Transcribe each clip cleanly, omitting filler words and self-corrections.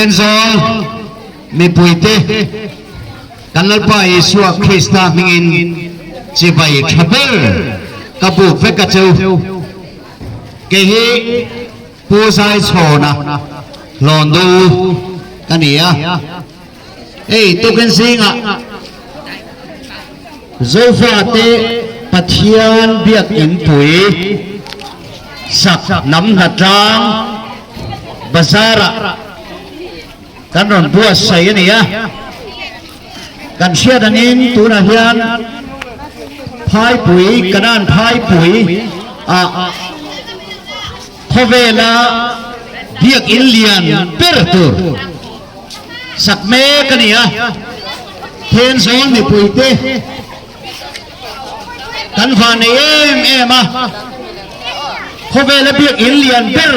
นซอมีปุยเตกันลปายสวคริสตามิงอินจีบายทับเบลกับบุฟเฟกเจ้าเกฮีผู้ชายโฉนะลอนดูกันนี่อ่ะตุกันสิงอ่ะโซฟาเตปัทยานเบียกอินปุยสักน้ำหนักจางบาซาระกันรอนบัวใส่นี่อ่ะกันเชียดันินตุนาเฮียนพายปุ๋ยกระดานพายปุ๋ยพอเวลาเบียกอินเลียนเปิดตัวสักเมกันนี่อ่ะเทนโซนมีปุ๋ยเตกันฟานเอ็มอ่ะพอเวลาเบียกอินเลียนเปิด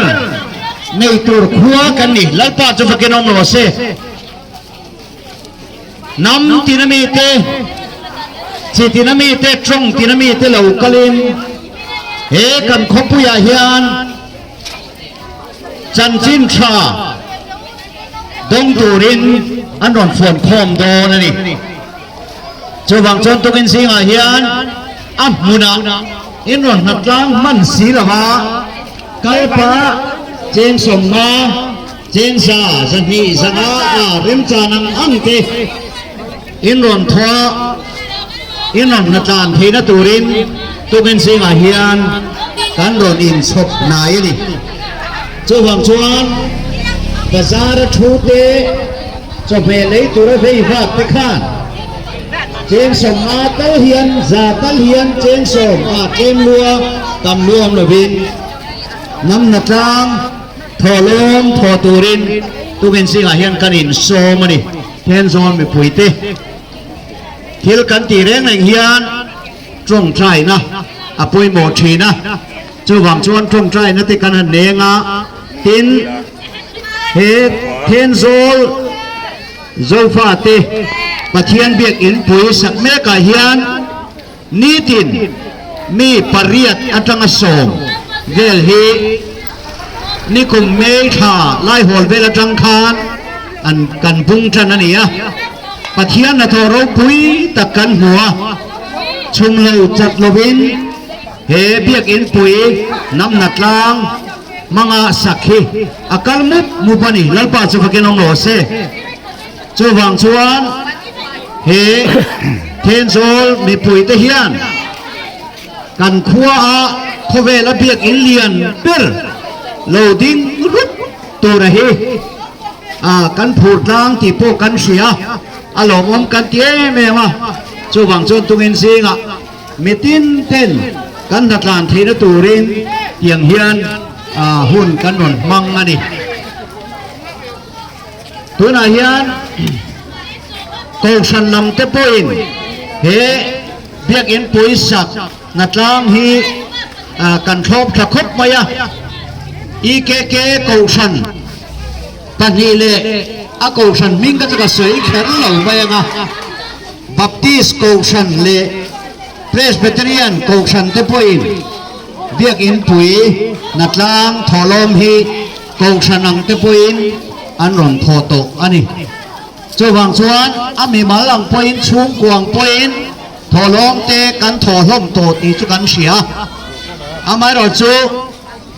ในตัวขัวกันนี่แล้วป้าจะฟังน้องโรเซ่น้ำตินามีเตสิตินามีเตตรงตินามีเตเหล่ากลินกันขบุยาเฮียนจันจินชาดงตูรินอันรอนฝนคอมโดนั่นนี่จะวางจนตุกินสิงาเฮียนอับมุนาอินรอนนักล้างมันสีละวะไก่ปะเจนสมมาเจนซาสันนีสังอาริมจานังอังเตอินรอนทัวอินรอนนักล้างเทนตูรินตุกินสิงาเฮียนกันรอนอินศพนายนี่จะวางจวนภาษาทูเตจะเปเลยตัวเรื่องภาพไปข้านเจนสมมาเตลเฮียนซาเตลเฮียนเจนสมเจนลัวตำรวมเลยบินน้ำหนักจางทอลมทอตูรินตุเป็นสิ่งเฮียนกันอินโซมันนี่เทนโซนไม่ปุ๋ยเตทิลกันตีเร่งเฮียนตรงใจนะปุยโมชีนะจะหวังชวนตรงใจนะติกันหันเนงะทินเทนโซลโซฟาเตปะเทียนเบียกอินปุยสักเมกะเฮียนนีตินมีปริยัตอัตงสมเวลฮีนิคุมเมฆาไล่หัวเวลจังคานอันกันพุงจันนี่อ่ะปะเทียนนะทอรปุยตะกันหัวชุมเลวจัดลวินเฮเบียกอินปุยน้ำหนักลางมังอาสักฮีอาการมุปนีลัลปาจะฟังน้องโรเซ่จะวางชวนเฮเทนโซลมีปุยเทียนกันขัวพเวลาเบียกอินเลียนเปิร์โลดิ้งรุดตัวนะเฮกันผูดล้างที่พวกกันเสียหลงอมกันเตี้ยแม่มาจะวางชวนตุงินซิงมีตินเต้นกันนักลานเทนตูรินอย่างเฮียนหุ่นกันนนมังอันนี้ตัวนาเฮียนกองชันนำเตปอินเฮเบียกอินปุยสักนัดลางฮีกันทบตะคบมายะอีเกกองชันปันนี้เลยกองชันมิงก็จะสวยแข็งเหล่าไปยังบัพติสกองชันเลยเพรสเบเตเรียนกองชันเตปอินเบียกอินปุยนัดลางทอลมฮีกองชันนังเตปอินอันรอนโพโตอันนี้จะวางชวนมีมาลังปอินช่วงกวางปอินทอลมเตกันทอลมโตอีจุกันเสียไม่รอจู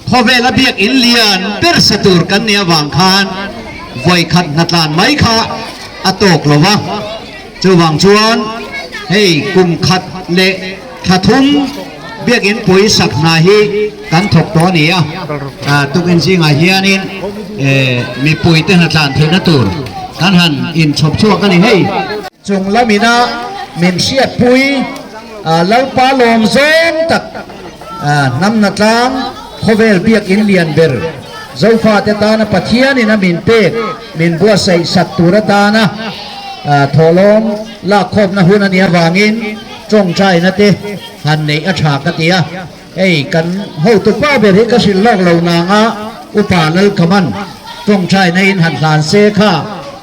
พอเวลาเบียกอินเลียนเปิดสตูร์กันเนี่ยวางคานไว้ขัดนัดลานไม่ค่ะตกหรอวะจะวางชวนให้กลุ่มขัดเละขัดทุ่มเบียกอินปุยสักนาฮีกันถกตัวนี้ตุกินซิงอาเฮียนินมีปุยเตนัดลานเทนตูร์กันหันอินชบชั่วกันนี่ให้จงละมินาเมนเชียดปุยแล้วปลาลมเซนตักน้ำนักลางพอเวลเบียกอินเลียนเบอร์เจ้าฟ้าเตตานะปัทยานี่นะมินเตกมินบัวใส่สัตตุรตานะทอลมลากคบนะหุนันเนี่ยวางินจงใจนะเตหันในอาชากติยะกันเฮาตุป้าเบริกสิลลอกเหล่านางอุปาลลขมันจงใจในอินหันหลานเซค่า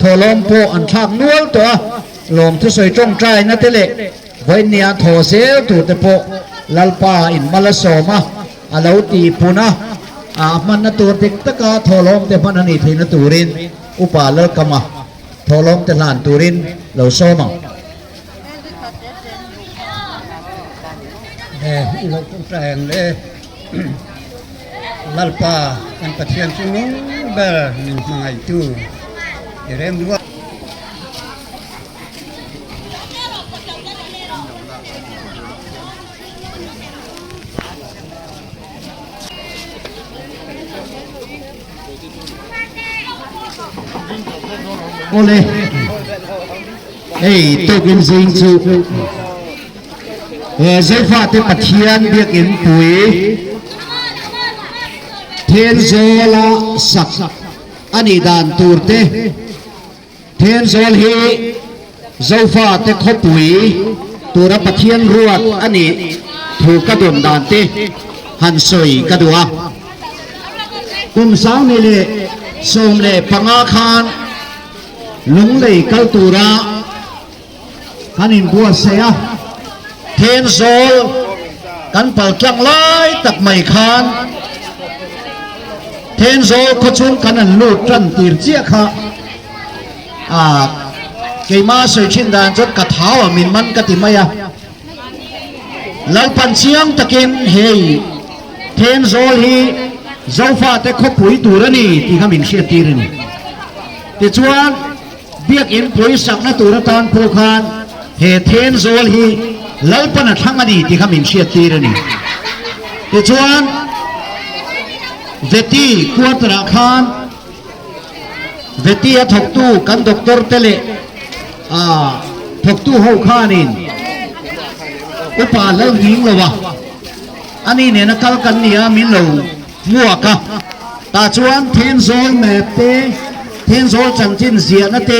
ทอลมโพอันทางนวลตัวลมที่สวยจงใจนะเตเละไว้เนี่ยทอเซลตูเตโปลัลปาอินมาลโซมาอาลาตีปุนะมันนตัวเด็กตะกาทอลมเตพันนีเทนตูริน อุปาเลิกกมาทอล้อมตลาดตูรินเราโซมังเราต้องแปลงเลยลัลปาอันปะเทียนชิมุเบอร์หนึ่งมาอีกตู้เริ่มว่าโอเลเอ้ตัวกินสิงจูเจ้าฟ้าเตปะเทียนเบียกินปุ๋ยเทนโซลาสักอันนี้ดานตูร์เตเทนโซลฮีเจ้าฟ้าเตขบปุ๋ยตัวรับปะเทียนรวดอันนี้ถูกกระดุมดานเตหันสวยกระดัวกุมสาวนี่เลยส่งเลยปังอาคารลุงเลยกัลตูระฮันินบัวเสียเทนโซลกันเปิดจังไล่ตักไม่คานเทนโซลขชุนกันลูดจันตีเจียค่ะเกี่ยมาสวยชินดานจดกระเท้ามินมันกติมายะหลังปันเชียงตะกินเฮยเทนโซลฮีเจ้าฟ้าแต่ขบปุ๋ยตูระนี่ที่ขมินเชียตีรนี่แต่ชวนเบียกอินปุ๋ยสักนัตูระตอนโพคานเฮเทนโซลฮีหลังปันทั้งอดีตที่ขมินเชียตีรนี่แต่ชวนเวทีกวดราคานเวทีถกตู้กันด็อกเตอร์เตเลถกตู้หูข้านินอุปาเลิกยิงเลยวะอันนี้เนี่ยนักกันเนี่ยมิโลมัวกะตาชวนเทนโซลแมปเตเทนโซลจันจินเสียนะเต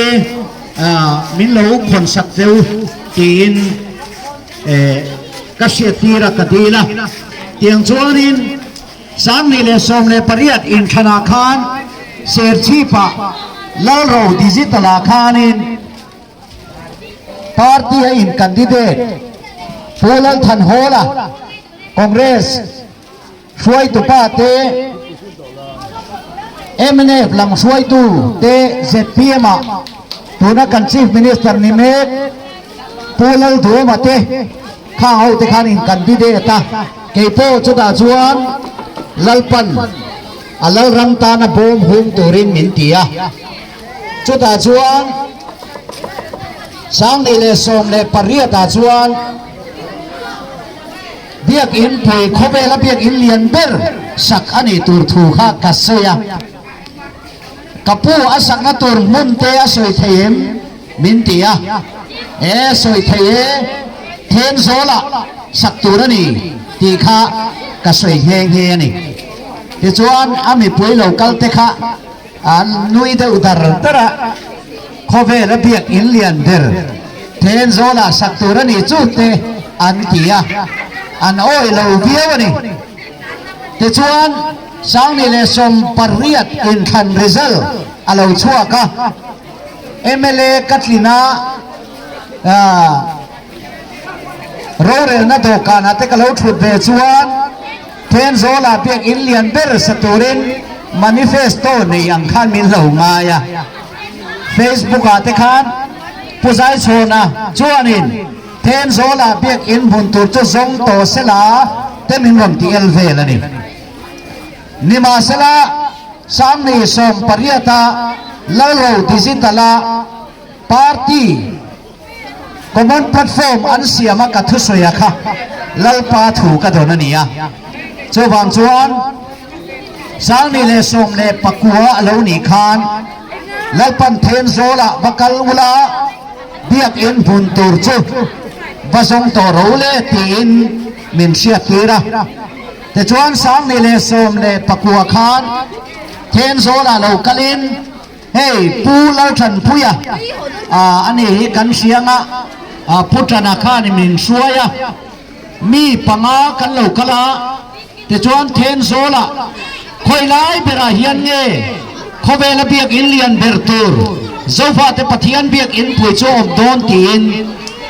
มิโลคนสักเซลจีนกษัตริย์กตีละเตียงชวนินสามนี่เลยส่งเลยปริยัติอินธนาคารเสียชีพะแล้วเราดิจิตอลอาคานินพาร์ตี้อินกันดิเดตฟูลัลทันโฮล่ะคอนเกรสช่วยตุป้าเตเอ็มเนฟหลังช่วยตุเตเซพีเอ็มะตัวนักการชีฟมินิสเตอร์นิเมตฟูลัลตัวมาเตข้าเอาเตคานินกันดิเดตะเกี่ยวกับจุดอาจวนลัลปันลัลรังตานาบอมหุงตูรินมินตียจุดอาจวนสังนิเลสมเลปริยตาจวนเบียกอินเพยขบเอลเบียกอินเลียนเบอร์สักอันนี้ตูร์ถูกข้ากัสเซียกับผู้อาศักนัตูร์มุนเตอสวยเทียมมินตียสวยเทียเทนโซละสักตูร์นี่ตีข้ากัสวยเฮงเฮนี่ที่จวนอามีปุยโลกัลเตข้านุยเดอุดาร์ตระขบเอลเบียกอินเลียนเบอร์เทนโซละสักตูร์นี่จุดเตอันตียอันโอ้ยเราเบี้ยวนี่แต่ชวนสาวนี่เลยสมปริยัติอินคันริซัลเราชั่วก็เอ็มเอกัตลินาโรเรนตัวการอาเตกเราชุดเดชวนเทนโซลาเปียกอินเลียนเบอร์สตูรินมานิเฟสโตในยังขันมินเหล่ามายาเฟซบุ๊กอาเตคันผู้ชายโชนะชวนินเทนโซลาเบียกอินบุนตูจะส่งโตเสลาเต็มินวันที่เอลเวลนี่นิมาเสลาสามนี่สมปริยตาลาโรดิจิตาลาปาร์ตี้คอมมอนแพลตฟอร์มอันเสียมากัทุสวยค่ะลาปาถูกกระโดนนี่อ่ะเจ้าบางชวนสามนี่เลยสมเลยปักหัวเหล่านี้คานลาปันเทนโซลาบักลอุลาเบียกอินบุนตูจูบะซงตัวรู้เลยตีนมินเชียตีระแต่ชวนสามนี่เลยสมเลยปักหัวคานเทนโซลาโลกลินเฮ้ยปูเล่าฉันพูยอันนี้กันเสียงพุทธนาคานี่มินช่วยมีปังอากันโลกละแต่ชวนเทนโซลาคอยไล่เบราเฮียนเง่เขาเวลาเบียกอินเลียนเบอร์ตูร์เจ้าฟ้าแต่ปะเทียนเบียกอินผู้โจมโดนตีน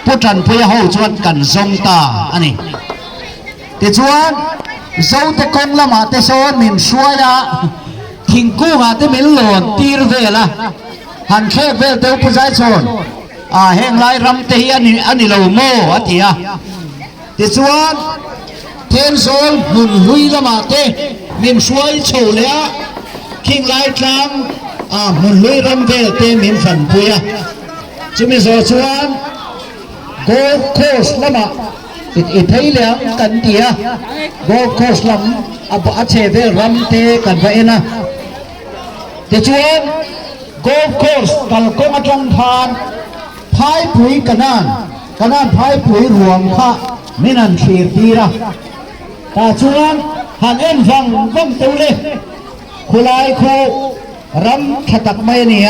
ผู้จันผู้ยาหูชวนกันทรงตาอันนี้แต่ชวนเจ้าแต่คงละมาแต่โซนมินช่วยละเท ถิงกู้มาที่มิลโลนตีรเวละหันแค่เวลเตอผู้ชายชนแห่งไรรำเตียอันนี้เราโม่อติยาติส่วนเทนโซลหุ่นลุยละมาเตมิมช่วยโชว์เลยคิงไรกลางหุ่นลุยรำเวลเตมิมฝันปุยจะมีส่วนโกโคสละมาติดอีไทยเหลียงกันเตียโกโคสลำอาเชเวรำเตกันไปนะติส่วนโกโคสกัลโกมาจังพานพายปุ๋ยกันนั่นพายปุ๋ยรวมค่ะไม่นั่นเสียดีละแต่ส่วนหันเอ็นฟังฟังตัวเลยคุไลคูรำขตักไม่เนี่ย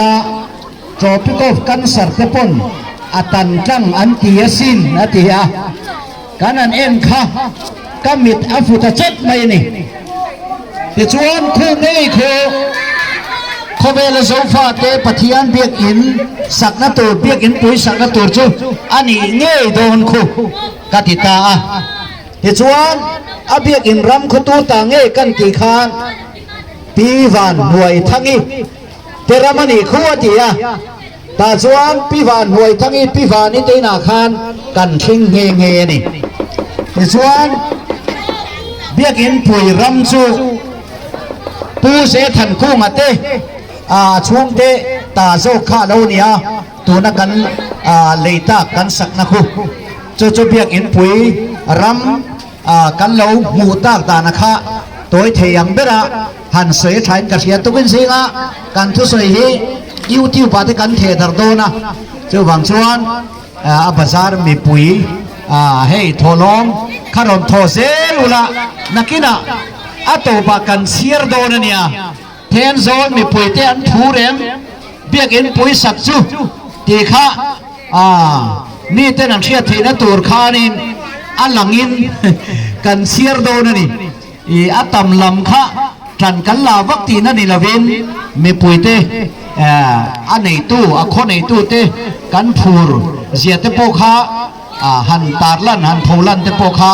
จบพิกฟกันสัร์เตปนอัตันจังอันตียสินนะตียากันนั่นเอ็นค่ะก็มิดอฟุตจัดไม่นี่แต่ส่วนคู่นี้คู่ขบเวลโซฟาเตปะเทียนเบียกอินสักนัตัวเบียกอินปุยสักนัตัวจูอันนี้เงยโดนคู่กติตาเหตุส่วนอเบียกอินรำขตูตาเงยกันกี่คานปีวันหน่วยทั้งนี้เทรามันนี่คู่ตียตาส่วนปีวันหน่วยทั้งนี้ปีวันนี่เตนาคานกันทิ้งเงยเงยนี่เหตุส่วนเบียกอินปุยรำจูปูเสถันคู่มาเตช่วงเตตาโซข้าเราเนี่ยตัวนักกันเลยตากันสักนักคู่จะเบียกอินปุยรำกันเราหมู่ตากตานะคะตัวเทียงเบระหันเสียชัยกระเสียตัวเป็นสิงะกันทุสยฮิวทิวปาติกันเทดร์โดนะเจ้าบางส่วนบาซาร์มีปุยเฮ้ทอลองคารอนทอเซลุละนักกินะatau bahkan siar donanya tenzon mi puitian thurem biakin pui sakchu tikha ni tenan thia thina tur khanin alangin kan siar donani I atam lam kha tran kan la wakti na ni lavin mi puite anei tu akhonei tu te kan phur ziate pokhaหันตาลันหันโพลันเตปค่ะ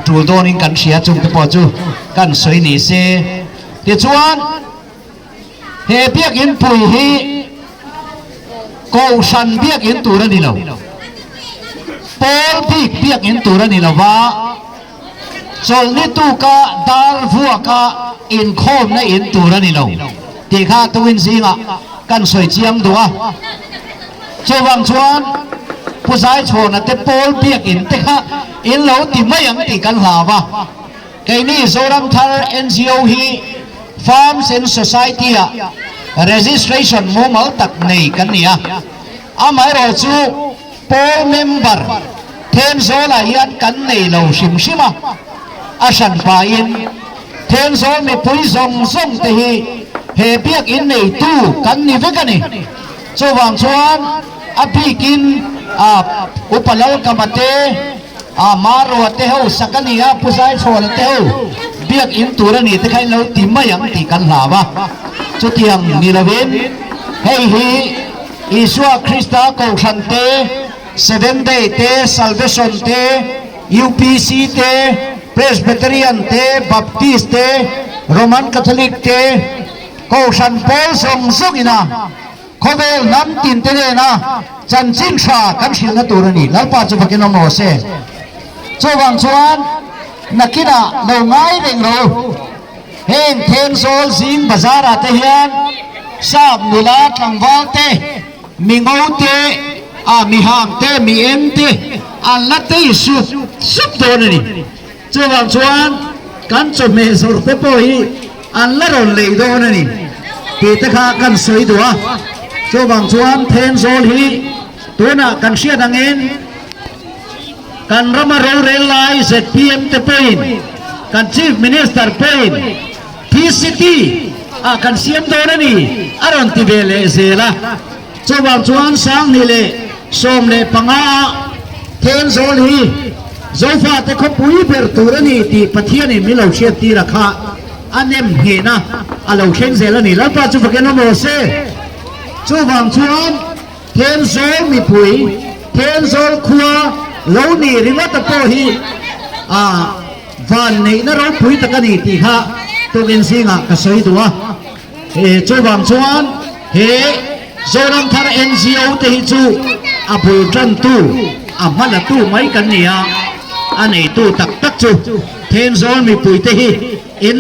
จูโดนิกันเสียจุงเตปจูกันสวยนี่เสเดี๋ยวชวนเฮเปียกอินปุยฮีโกชันเปียกอินตัวนี่เราโปลปีกเปียกอินตัวนี่เราว่าโซลนิตุกะดาร์ฟัวกะอินโคมในอินตัวนี่เราตีข้าตัวอินซิงะกันสวยเจียงตัวเจ้าวังชวนผู้ชายโชว์นะเตโปลเปียกอินเตค่ะอินเราติไม่ยังติกันหาวะไอ้นี่โซรัมทาร์ NGO ฮี Farms and Society อะ registration มูมัลตักในกันเนี่ยอาไม่รอจูโปลเมมเบอร์เทนโซลายันกันในเราชิมชิมะอาชันปายินเทนโซมีปุยซงซงเตฮีเฮเปียกอินในตู้กันนี่เวกันนี่โจวังชวนอภิกินอุปเลวกรรมเตมารวเตหูสักนี่ผู้ชายโชว์เตหูเบียกอินตัวนี่ที่ใครเราติไม่ยังติกันหาวะจุดที่ยังนิรเวนเฮ้ยอิสวาคริสต์กอชันเตเซเว่นเดย์เตซัลเวชันเต UPC เตเพรสเบเตเรียนเตบัพติสเตโรมันคาทอลิกเตกอชันเปลส่งสุกินะขบเวลน้ำตินเตเลนะจันจินชากันชิลนัตัวนี้แล้วป้าจะพักนมโมเสจวังชวนนักกีฬาเราง่ายเร่งเราเฮงเทนโซลซิงบาซาราเทียนชาบนุลาทังวาเตมีงูเตมีหางเตมีเอ็มเตอันละเตสุดตัวนี้จวังชวนกันจะเมสร์เตปอยอันละรอนเลยตัวนี้ตีตะขากันสวยตัวโจวังชวนเทนโซลฮีตัวน่ะกันเชียดังเงินกันรำมาเราเรลไลซ์ PM เตปอยกัน Chief Minister ปอย PCT กันเสียมโดนนี่อารมณ์ที่เบลเซล่ะโจวังชวนสังนี่เลยสมเลยปังอาเทนโซลฮีโซฟาเตคบปุยเปิดตัวนี่ตีปะเทียนี่มีเราเชียตีราคาอันเนมเฮนะเราเข่งเซลนี่แล้วป้าจุกกันโมเสช่วงวันช่วงเทนโซมีปุยเทนโซขัวเหล่านี้ริวัตโปฮีวันนี้นะเราปุยตะกันนี่ตีค่ะตัวเงินสิงะกระสวยตัว ช่วยบางส่วนโซนัมทาร์ NGO เตหิจูบุลจันตูมันละตู้ไม่กันเนี่ยอันนี้ตู้ตักจูเทนโซนมีปุ๋ยเตหิ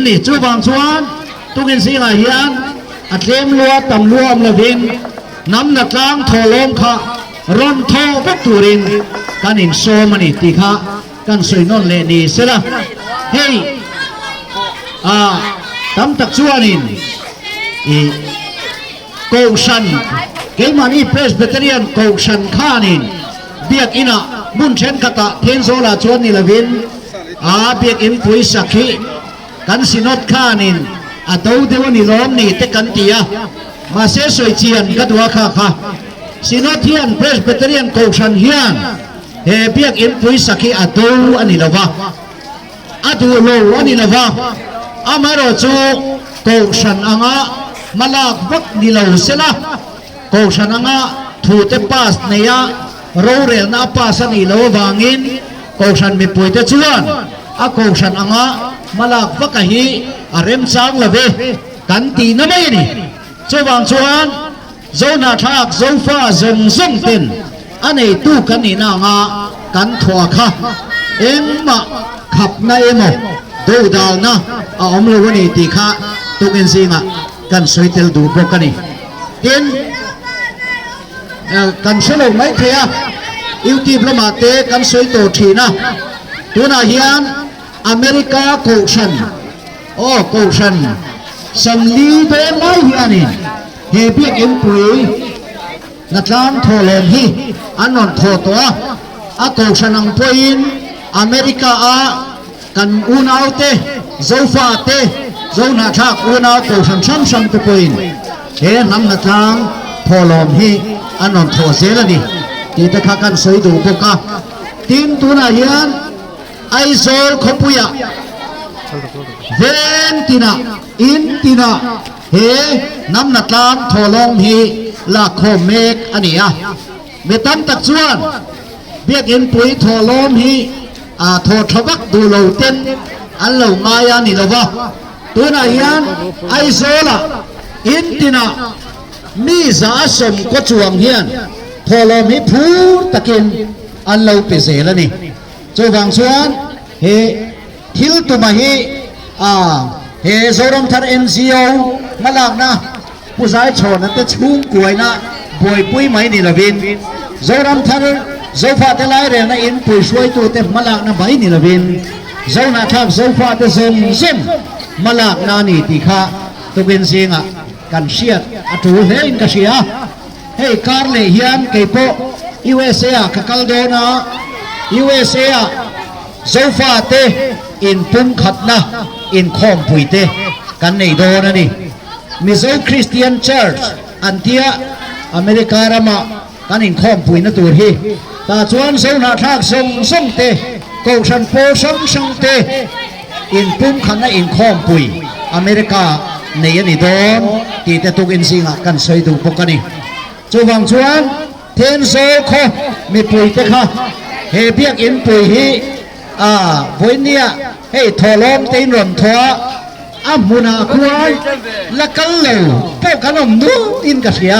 นี่ช่วยบางส่วนตุกินสิงาเฮียนอัดเลี้ยมลัวตำลัวมละวินน้ำหนักล้างทอลมค่ะร้อนทอวัตถุรินกันอินโซมันนี่ตีค่ะกันสวยนนเลนีเสละตำตักชัวนินโกชันเกมานีเพรสเบเตเรียนโกชันข้านินเบียกอินะบุญเชนกตะเทนโซลาชวนนิลวินเบียกอินปุยสักขีกันสินอดข้านินตัวเดวนิล้อมนี่เตกันตียมาเสสวยเจียนกัดว่าค่ะสินอดเทียนเพรสเบเตเรียนโกชันเฮียนเบียกอินปุยสักขีตัวอันนี้ละวะตัวโลอันนี้ละวะมารอจูโกชันอ่างมาลากวักนิลาวเสละโกชันอ่างทูเตปัสเนียโรเรลนาปัสนิลาววางินโกชันมีป่วยเตจวนโกชันอ่างมาลากวักฮีเริ่มสร้างละเวกันตีนั่นเองนี่จูบางชวนโซนาทักโซฟ้าซงซงเต็นอันนี้ตู้กันนี่นางกันถั่วค่ะมาขับในหมดดูดาวนะอมเลยวันนี้ตีค่ะตุกินสิงะกันสวยเตลดูพวกกันนี่กันสลงไม่เทียอิวตีพระมาเตกันสวยโตทีนะตัวนาเฮียนอเมริกาโกชันโกชันสัมลีเดนไลเฮียนี่เฮเปียกเอ็มปุยนักการโทเลนฮีอันนนโทตัวโกชันอังปุยอเมริกากันอูนาวเตโซฟาเตโซนาทักอูนาวโกชันช่ำๆไปปุยนำนักการโทลมฮีอันนนโทเซลนี่ที่ตะขากันสวยดูพวกกันทีมตัวนาเฮียนไอโซลขบุยเวนตินาอินตินาน้ำหนักล้านทอลงฮีลาโคเมกอันนี้เมตันตักชวนเบียกอินปุยทอลงฮีทอทวักดูโลเต็นอันเหล่ามายานี่ละวะตัวนาเฮียนไอโซลอินตินามีสาสมก็จวงเฮียนทอลงฮีพูตะกินอันเหล่าเปเสแล้วนี่เจ้าบางชวนทิลตุมาฮีโซรมทาร์ NGO มาลากนะผู้ชายชนนั่นแต่ชุ่มกล้วยนะบวยปุ้ยไหมนี่ละวินโซรมทาร์โซฟาเตลายเรนะอินปุ้ยช่วยตัวเต็มมาลากนะใบนี่ละวินโซนาทับโซฟาเตเซมเซมมาลากนานี่ติค่ะตัวเป็นเสียงกันเชียดถูเฮนกันเชียคาร์เลเฮียนเกโป USA กัลโดนา USA โซฟาเตอินปุ่มขัดนะอินคอมปุยเตกันในโดนะนี่มิโซคริสเตียนเชิร์ชอันเทียอเมริการามากันอินคอมปุยนะตัวฮีตาชวนโซนาทักส่งเตโกชันโปส่งเตอินปุ่มขัดนะอินคอมปุยอเมริกาในยันนี่โดนตีแต่ตุกอินซิงกันสวยดูพวกกันนี่จูวังชวนเทนโซโคมีปุยเตค่ะเฮเบียกอินปุยฮีวันนี้ทอลมตีนรอนทัวมุนาควายละกันเลยเป้าขนมดูอินกัสเสีย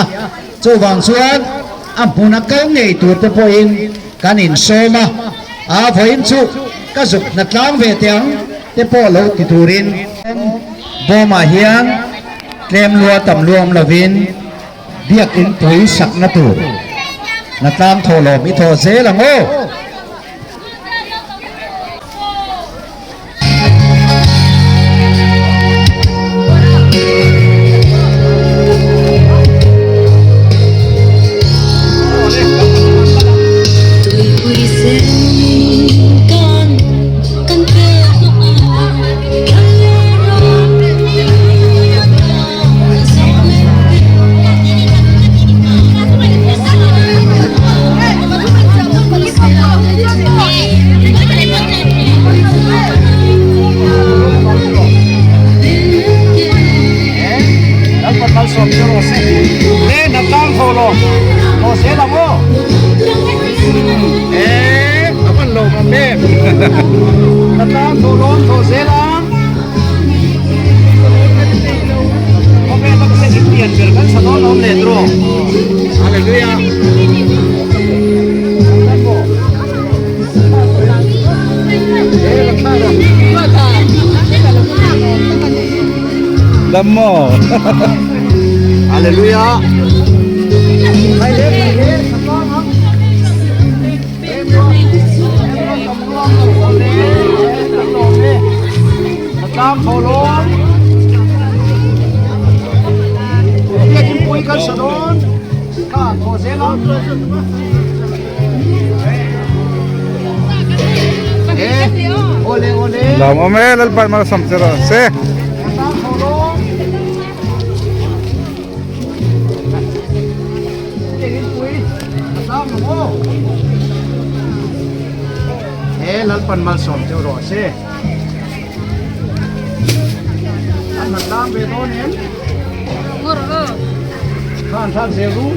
จูบางส่วนมุนาเก่าไงตัวเป้าอินกันอินโซมาพออินสุก็สุกนักล้างเวทียงเป้าเราติดรินบ่มาเฮียนเตรียมรัวต่ำรวมละวินเบียกอินตุยสักนาตูนักล้างทอลมอิโทเซลังโอHãy subscribe cho kênh Ghiền Mì Gõ để không bỏ lỡ Alam mo. Haleluya.ไปเล่นสักรอบครับเอ็มรวมตำรวจคนนี้ตำรวจนี่ตามโทรลงเรียกกินปุ๋ยกันสะดอนข้าโทรเสียงโอเลโอเล Lam ome lalpan mal samsara. Se. ตามโทรลงเรียกกินปุ๋ยตามโอ้lalpan mal som jo ro se an lam be do nen ngor kan than se ru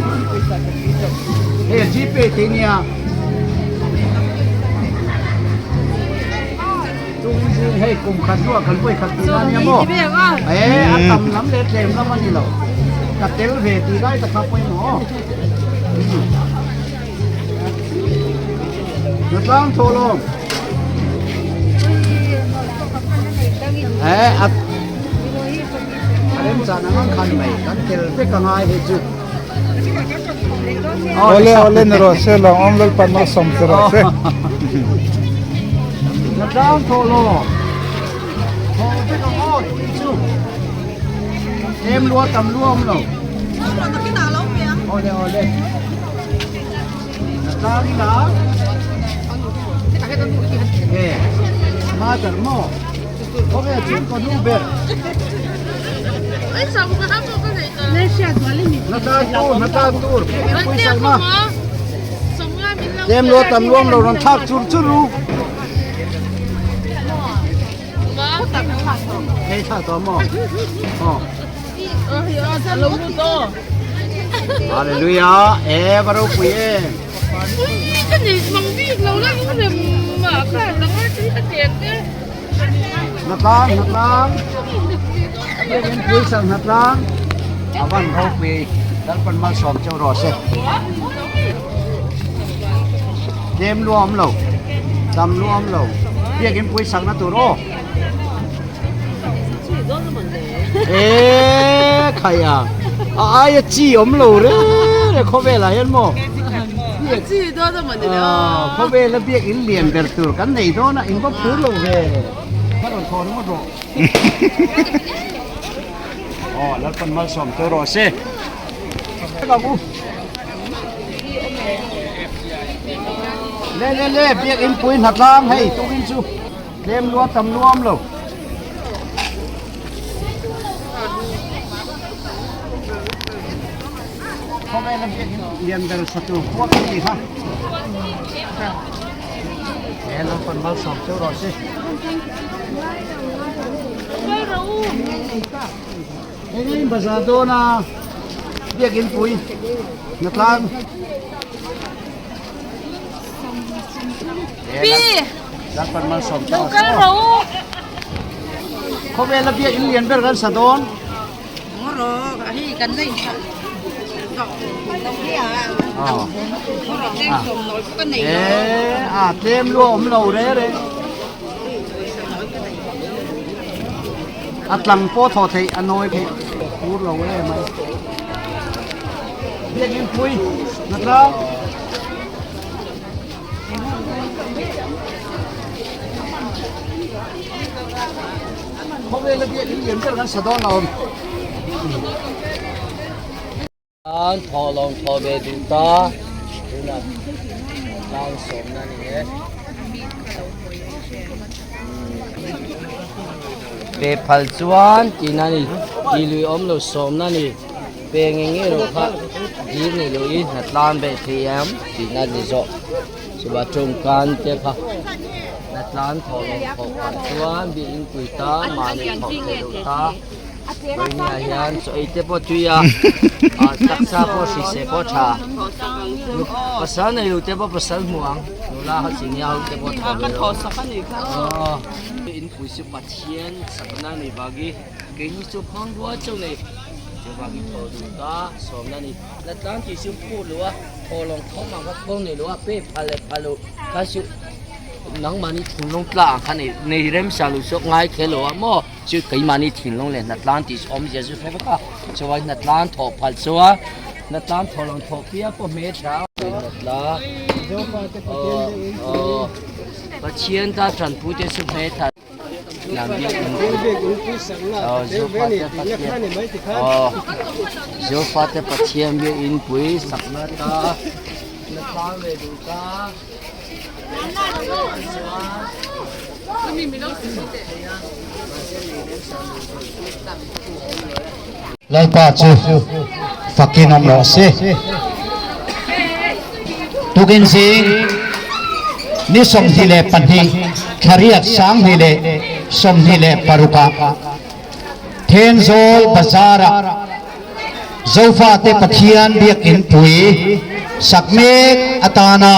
ji pe tinia tung ji hey kum khan do kan poi khat na nia mo atam lam le tlem lam ani lo ka tel ve ti dai ta kha poi no Nutlang tolong at alin sana ngang kan mai kan tel pe ka ngai he chu Ole nero se lam om lalpan mal samsara. Se. Nutlang tolong pe ka ngai chu em lua tam luom lo ole Nutlang la ma tar mo có vẻ chuyện còn đủ biệt nó ta tur quay sang mà em lo tầm luôn rồi nó thắt chút chút lu hay thắt to mo Hallelujah baru kuye cái gì bằng biết lâu lắm cũng được mà cái là nó chỉ có tiền chứ Natlang em quay sang Natlang awan ho pi lalpan mal som châu ro se dem luom lo tam luom lo biết em quay sang na tu ro khai à ai chi om lo re ko ve la yan mo chỉ đó thôi mà được ko ve la biết in lien ber tur kan nei do na in ko phu lo veถ้าโดนคอนึกว่าโดนแล้วคนมาสอมตัวรอสิกับกูเล่เปียกอินปุยหัดล้างให้ตุ้งอินซูเล่มรัวตำรวมเลยเขาไปแล้วเปียกเรียนกันสักตัวพวกนี้ครับแล้วคนมาสอมตัวรอสิini basado na dia gin pui natlang pi dapat mal som đâu có đâu ko be la bia in lian ber gan sadon ngoro hi kan nei đâu kia ngoro tem som nổi cái này tem luom lo re re atlang po tho thei anoi phe pur lo we mai bia gin pui natlang ko be la bia in lian ber gan sadon lo an thò lòng thò về đủ ta đúng là đang sống là này về phật chuan thì na ni đi lùi ôm lô sống na ni về nghe nghe rồi khác đi này lùi là tan về thì em thì na đi rõ số ba trông can thế khác là tan thò lòng thò phật chuan bị in quỷ ta mà này thò về đủ ta với nhà hiền so ite po tuya taksa po si se po cha pasal na yu te po pasal muang nula ha singya hu te po tho sa kan ni ka in pui su pathian sakna ni bagi ke ni su phang lua chau nei chu bagi tho du ta som na ni la tang ki su pu lua tho long tho ma ka kong ni lua pe phale phalo ka su นังมานี่ทิ้งลงกลางคันในเริ่มสาลุสกง่ายเคโลอ่ะมั่วชื่อไก่มานี่ทิ้งลงเลยนัดล้านที่อมเยซูเฟบก็ช่วยนัดล้านถอพัลซัวนัดล้านถอลงถอเปียก็เมตรานัดล้านปะเชียนตาจันพูดสุเมตราน้ำเยอะโจฟาเตปะเชียนโจฟาเตปะเชียนเยอะอินปุยสักนาตานัดล้านเวดูกาlalpa chu fakin om lo se tukin sing ni som hile panhi khariat sang hile som hile paruka thenzol bazara zofa te pathian biak in pui sakmek atana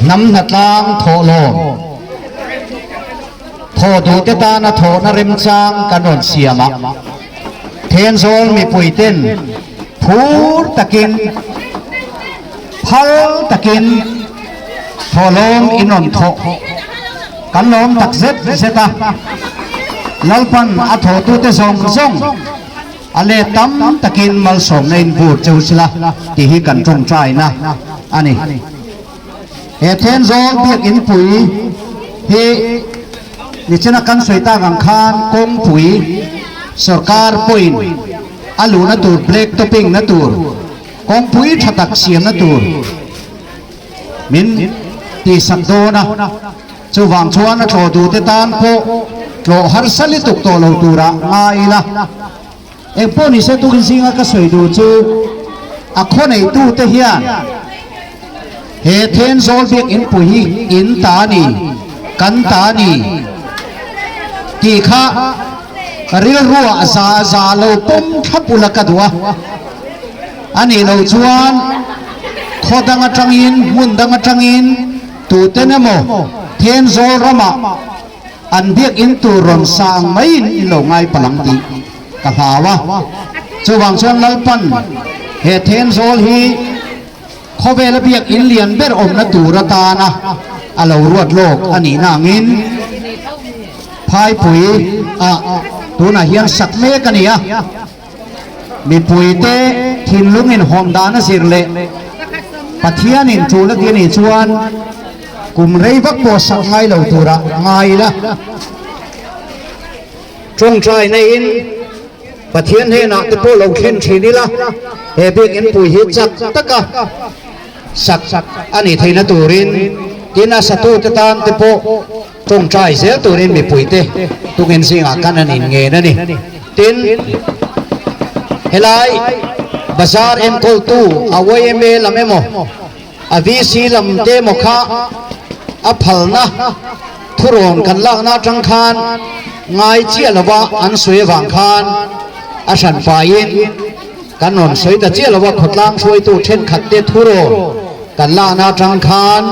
nam natlang tholo tho du te ta na tho na rem chang kanon siama thenzol mi puiten phur takin phal takin tholom inon tho kanlom takzet zeta lalpan atho tu te song song ale tam takin mal som nein bur chusla ti hi kan trong trai na ani he thenzol biak in pui he ni chena kan soita gang khan kong pui sarkar point alu na tur black topping na tur kong pui thatak siam na tur min ti sakdo na chu wang chuan na tho du te tan po tlo har sali tuk to lo tura ngai la em po ni se tu kin singa ka soi du chu a khonei tu te hian he thenzol biak in pui hi in ta ni kan ta ni ki kha ril ruwa za lo pom thapula kadwa ani lo chuan khodanga tangin mundanga tangin tu tenemo thenzol rama an biak in tu ron sang mai in lo ngai palang ti ka hawa chuwang chuan lalpan he thenzol hi khobela biak in lian ber om na tura ta na alo ruat lok ani na ngin phai pui a tu na hian sakme kania mi pui te thin lungin hom da na sirle pathian in chula ki ni chuan kum rei vak po sak ngai lo tura ngai la trong trai nei in pathian he na te po lo khen thini la he bek in pui hi chak taka sak ani theina turin tina satu te tan te po trong trai se turin mi pui te tungin singa kan an in nge na ni tin helai bazar en kol tu awai me lamemo avi si lam te mokha aphalna thuron kan lak na tang khan ngai chia lawa an sui wang khan a san fain kanon soi ta chia lawa khotlang soi tu then khat te thuro kan la na tang khan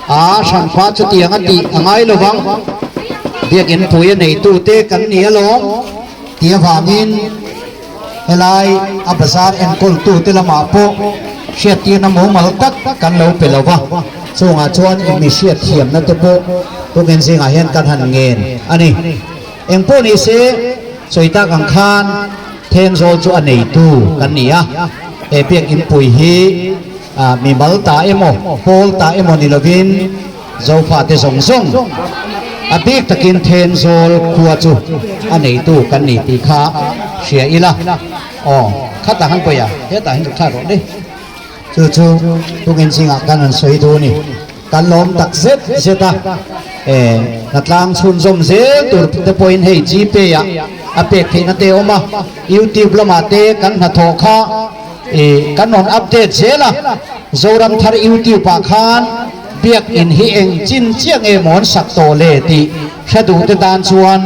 a san fa chu tiang ati angai lowang biak in pui nei tu te kan nia lo tia wangin helai a bazar en kol tu te lama po siat ti na mo mal tak kan lo pelowa chunga chuan imi siat thiam na te po tuken singa hian kan han ngen ani engpo ni se soita kang khan thenzol chu anei tu kan nia e biak in pui hi mi mal ta emo pol ta emo ni lovin zofa te zong zong abik takin thenzol khuwa chu anei tu kan ni ti kha sia ila khata han poya he ta hin tha ro de chu tungin singa kanan soi du ni kan lom tak zet zeta natlang chun zom ze tur te point hei gp ya apek the na te oma youtube lama te kan na tho kha kan non update zela zoram thar youtube pa khan biak in hi eng chin chiang e mon sak to le ti shadu te dan chuan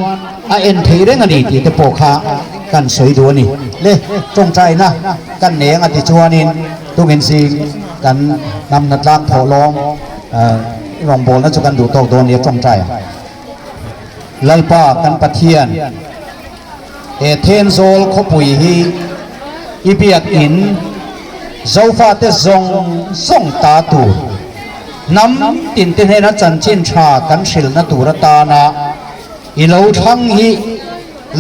a en thei reng ani ti te po kha kan soi du ni le tong chai na kan neng ati chuanin tungin sing kan nam natlang tholom rong bol na chu kan du tok don ni tong chai lalpa kan pathian e thenzol khopui hi ibiak in zofa te zong ta tu น้ำตินเตเฮนะจันจินชากันศิลนตุรตานะอีเหลาทั้งฮี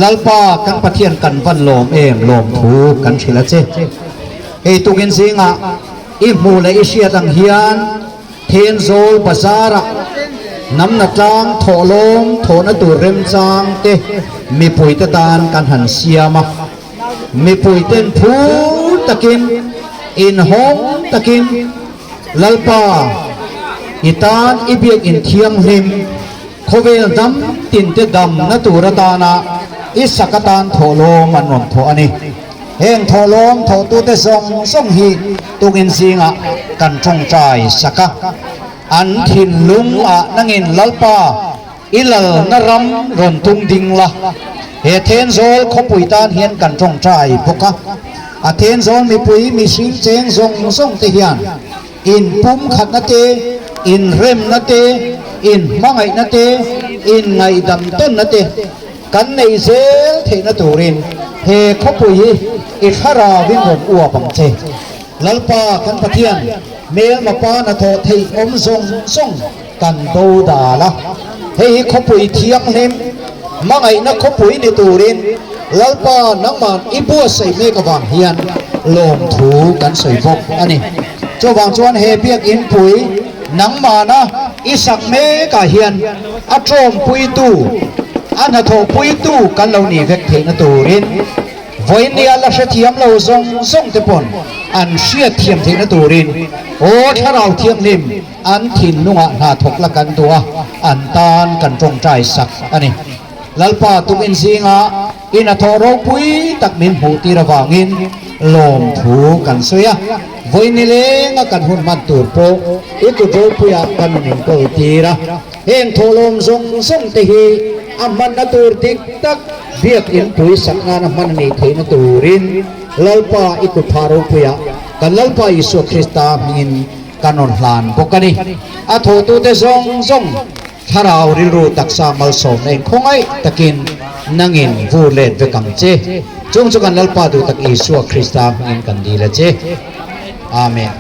ลัลปากันปะเทียนกันวันลมเองลมถูกันศิลเจเอตุกินสิงะอีมูและอิเชียตังเฮียนเทนโซลปะซาระน้ำนัดจางโถลงโถนตุเริมจางเตมีปุยตะตานกันหันเสียมามีปุยเต้นพูตะกินอินหงตะกินลัลปาอิตานอิเบียกอินเทียงหิมโคเวลดำตินเตดำนตุรตานะอิสกตานโถโลมันนวมโถอันนี้เฮงโถโลมโถตุเตส่งฮีตุกินสิงะกันจงใจสักอันทินลุงนังอินลัลปาอิลลนรำรนตุงดิงละเฮเทนโซลขปุยตานเฮียนกันจงใจพกะอาเทนโซลมีปุยมีสิงเจงส่งเทียนอินปุ่มขัดนาเตอินเรมนาเตอินมังไงนาเตอินไงดำต้นนาเตกันในเซลเทนตูรินเฮขปุยอิขราวิงงอัวปังเจลัลปากันปะเทียนเมลมาปานาโทเทอมส่งกันดูดาละเฮขปุยเทียงเฮมมังไงนักขปุยในตูรินลัลปานักมันอิบัวใส่เมกบางเฮียนลงถูกันใส่ฟกอันนี้เจ้าบางชวนเฮเปียกอินปุยนังมานะอิสักเมกะเฮียนอัตรมปุยตูอันโทปุยตูกันเหล่านี้เวกเทนตูรินวันนี้เราเทียมเราส่งเตปนอันเชียเทียมเทนตูรินโอ้ถ้าเราเทียมนิมอันถิ่นนุ่งหน้าถกละกันตัวอันตานกันจงใจสักอันนี้ลัลปาตุกินสิงะอินโทโรปุยตักมินหูตีระวางินลมถูกันเสียวันนี้เลงกันหุ่นมันตูโปอิตุโรปุยกันนินโกตีระเฮงโทลมส่งตีฮีอามันนตูติกตักเบียกอินปุยสังงานมันนี่เทนตูรินลัลปาอิกุพารุปุยกันลัลปาอิสุคริสตามินกันนนหลานปกติอาโทตุเตส่งถ้าเราเรียนรู้ตักษามัลสมเองคงไอตะกินนังอินฟูเลนเวกังเจจงจุกันลัลปาดูตักอิสุคริสตามินกันดีละเจอาเมน